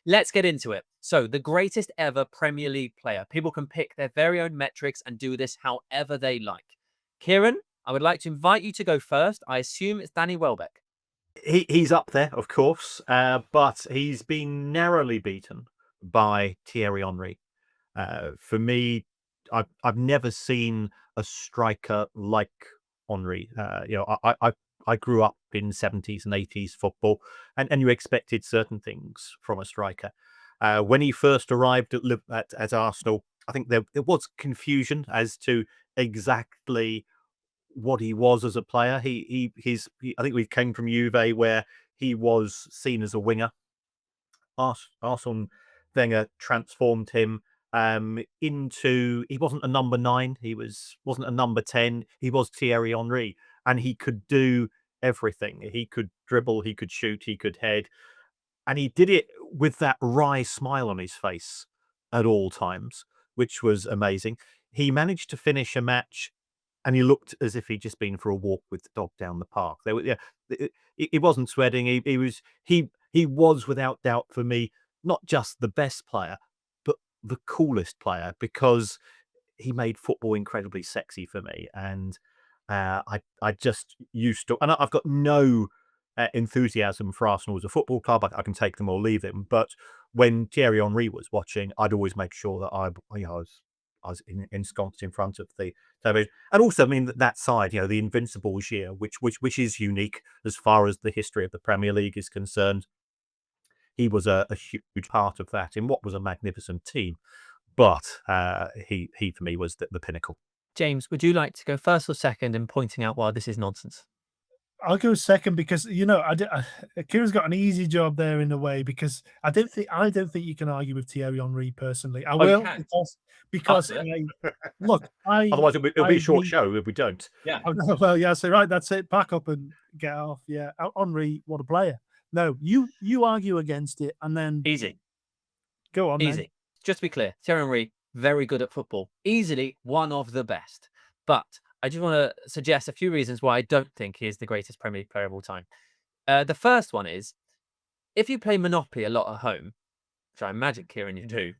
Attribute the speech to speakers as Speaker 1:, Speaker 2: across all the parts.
Speaker 1: Let's get into it. So, the greatest ever Premier League player. People can pick their very own metrics and do this however they like. Kieran, I would like to invite you to go first. I assume it's Danny Welbeck.
Speaker 2: He's up there, of course, but he's been narrowly beaten by Thierry Henry. For me, I've never seen a striker like Henry. I grew up in 70s and 80s football, and you expected certain things from a striker. When he first arrived at Arsenal, I think there was confusion as to exactly what he was as a player. I think we came from Juve, where he was seen as a winger. Arsene Wenger transformed him into, he wasn't a number 9, wasn't a number 10, he was Thierry Henry, and he could do everything. He could dribble, he could shoot, he could head, and he did it with that wry smile on his face at all times, which was amazing. He managed to finish a match and he looked as if he'd just been for a walk with the dog down the park. He wasn't sweating. He was without doubt for me not just the best player, but the coolest player, because he made football incredibly sexy for me. And I just used to, and I've got no enthusiasm for Arsenal as a football club. I can take them or leave them. But when Thierry Henry was watching, I'd always make sure that I was ensconced in front of the television. And also, I mean, that side, the Invincibles year, which is unique as far as the history of the Premier League is concerned. He was a huge part of that in what was a magnificent team. But he for me was the pinnacle.
Speaker 1: James, would you like to go first or second in pointing out why this is nonsense?
Speaker 3: I'll go second because Kieran's got an easy job there in a way, because I don't think you can argue with Thierry Henry personally. I will, because look,
Speaker 2: otherwise it'll be a short show if we don't.
Speaker 1: Yeah.
Speaker 3: Well, yeah. So right, that's it. Pack up and get off. Yeah, Henry, what a player. No, you argue against it, and then
Speaker 1: Easy.
Speaker 3: Go on.
Speaker 1: Easy.
Speaker 3: Then.
Speaker 1: Just to be clear, Thierry Henry, very good at football, easily one of the best. But I just want to suggest a few reasons why I don't think he is the greatest Premier League player of all time. The first one is, if you play Monopoly a lot at home, which I imagine, Kieran, you do,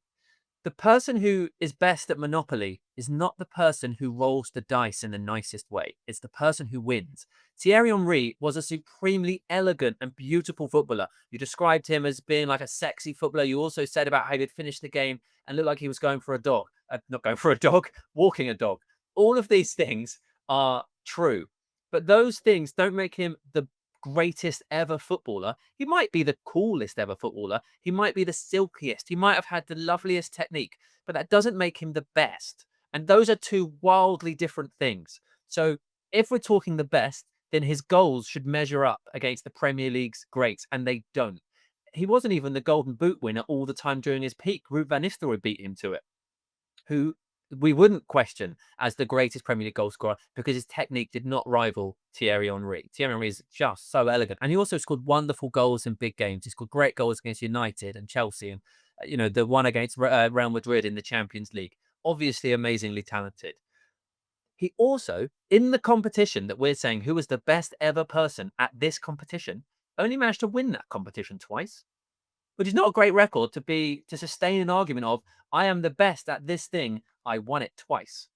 Speaker 1: the person who is best at Monopoly is not the person who rolls the dice in the nicest way. It's the person who wins. Thierry Henry was a supremely elegant and beautiful footballer. You described him as being like a sexy footballer. You also said about how he'd finish the game and look like he was going for a dog. Not going for a dog, walking a dog. All of these things are true, but those things don't make him the greatest ever footballer. He might be the coolest ever footballer. He might be the silkiest. He might have had the loveliest technique, but that doesn't make him the best. And those are two wildly different things. So if we're talking the best, then his goals should measure up against the Premier League's greats, and they don't. He wasn't even the Golden Boot winner all the time during his peak. Ruud van Nistelrooy beat him to it, who we wouldn't question as the greatest Premier League goal scorer because his technique did not rival Thierry Henry. Thierry Henry is just so elegant. And he also scored wonderful goals in big games. He scored great goals against United and Chelsea and, the one against Real Madrid in the Champions League. Obviously amazingly talented. He also, in the competition that we're saying who was the best ever person at this competition, only managed to win that competition twice, which is not a great record to sustain an argument of, I am the best at this thing, I won it twice.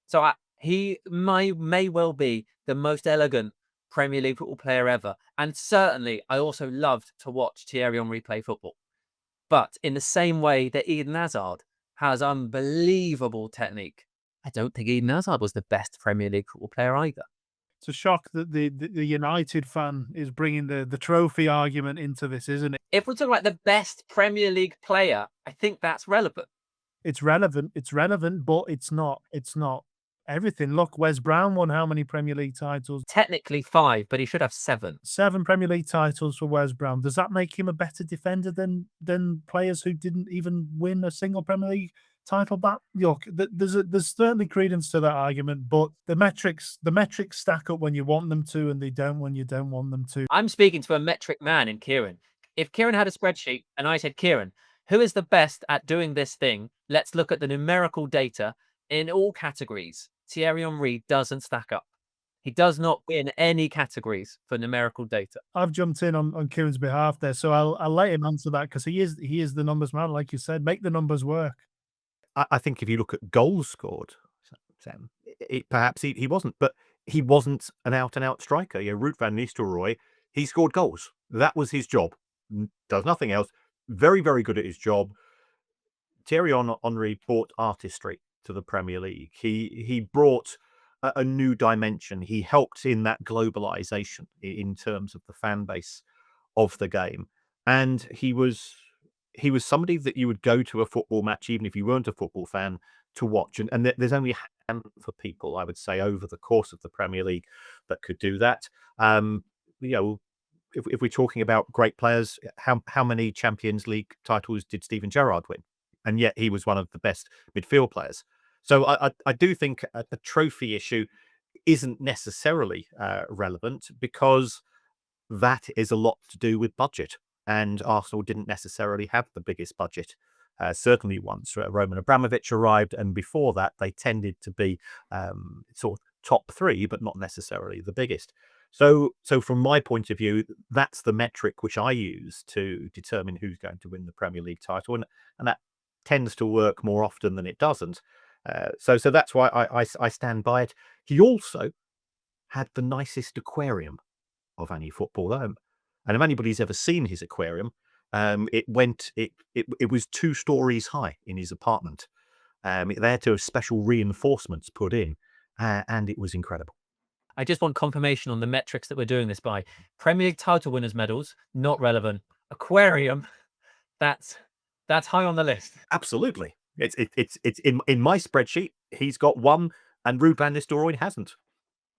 Speaker 1: So he may well be the most elegant Premier League football player ever. And certainly, I also loved to watch Thierry Henry play football. But in the same way that Eden Hazard has unbelievable technique, I don't think Eden Hazard was the best Premier League football player either.
Speaker 3: It's a shock that the United fan is bringing the trophy argument into this, isn't it?
Speaker 1: If we're talking about the best Premier League player, I think that's relevant.
Speaker 3: It's relevant, but it's not everything. Look, Wes Brown won how many Premier League titles?
Speaker 1: Technically 5, but he should have 7.
Speaker 3: 7 Premier League titles for Wes Brown. Does that make him a better defender than players who didn't even win a single Premier League title back? Look, there's certainly credence to that argument, but the metrics stack up when you want them to, and they don't when you don't want them to.
Speaker 1: I'm speaking to a metric man in Kieran. If Kieran had a spreadsheet and I said, Kieran, who is the best at doing this thing? Let's look at the numerical data in all categories. Thierry Henry doesn't stack up. He does not win any categories for numerical data.
Speaker 3: I've jumped in on Kieran's behalf there, so I'll let him answer that because he is the numbers man, like you said. Make the numbers work.
Speaker 2: I think if you look at goals scored, Sam, perhaps he wasn't, but he wasn't an out-and-out striker. Ruud van Nistelrooy, he scored goals. That was his job. Does nothing else. Very, very good at his job. Thierry Henry brought artistry to the Premier League. He brought a new dimension. He helped in that globalization in terms of the fan base of the game, and he was somebody that you would go to a football match, even if you weren't a football fan, to watch. And there's only a handful of people, I would say, over the course of the Premier League that could do that. If we're talking about great players, how many Champions League titles did Steven Gerrard win? And yet he was one of the best midfield players. So I do think a trophy issue isn't necessarily relevant, because that is a lot to do with budget. And Arsenal didn't necessarily have the biggest budget. Certainly once Roman Abramovich arrived, and before that, they tended to be sort of top three, but not necessarily the biggest. So from my point of view, that's the metric which I use to determine who's going to win the Premier League title, and that tends to work more often than it doesn't. So that's why I stand by it. He also had the nicest aquarium of any footballer. And if anybody's ever seen his aquarium, it was 2 stories high in his apartment. They had to have special reinforcements put in, and it was incredible.
Speaker 1: I just want confirmation on the metrics that we're doing this by. Premier League title winners medals, not relevant. Aquarium, that's high on the list.
Speaker 2: Absolutely. It's in my spreadsheet. He's got 1, and Ruud van Nistelrooy hasn't.